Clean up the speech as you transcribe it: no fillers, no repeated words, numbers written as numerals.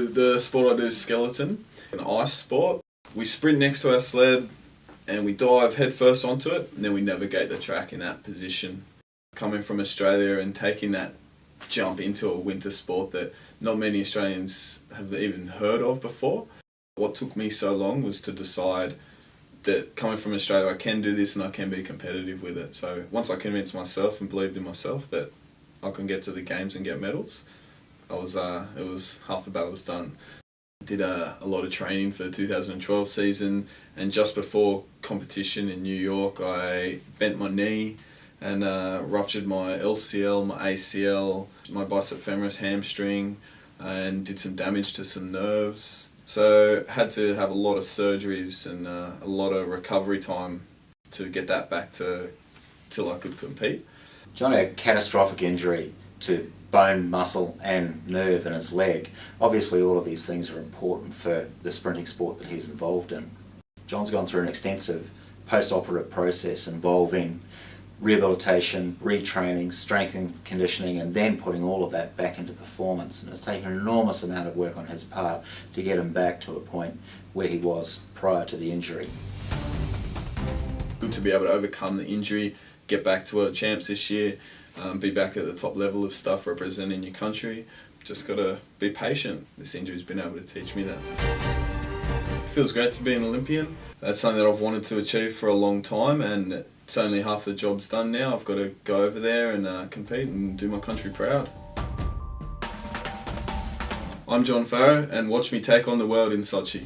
The sport I do is skeleton, an ice sport. We sprint next to our sled and we dive head first onto it, and then we navigate the track in that position. Coming from Australia and taking that jump into a winter sport that not many Australians have even heard of before. What took me so long was to decide that coming from Australia I can do this and I can be competitive with it. So once I convinced myself and believed in myself that I can get to the games and get medals, it was half the battle was done. Did a lot of training for the 2012 season, and just before competition in New York I bent my knee and ruptured my LCL, my ACL, my bicep femoris hamstring, and did some damage to some nerves. So had to have a lot of surgeries and a lot of recovery time to get that back to till I could compete. John had a catastrophic injury to bone, muscle and nerve in his leg. Obviously all of these things are important for the sprinting sport that he's involved in. John's gone through an extensive post-operative process involving rehabilitation, retraining, strength and conditioning, and then putting all of that back into performance. And it's taken an enormous amount of work on his part to get him back to a point where he was prior to the injury. Good to be able to overcome the injury, get back to World Champs this year, be back at the top level of stuff representing your country. Just got to be patient. This injury's been able to teach me that. It feels great to be an Olympian. That's something that I've wanted to achieve for a long time, and it's only half the job's done now. I've got to go over there and compete and do my country proud. I'm John Farrow, and watch me take on the world in Sochi.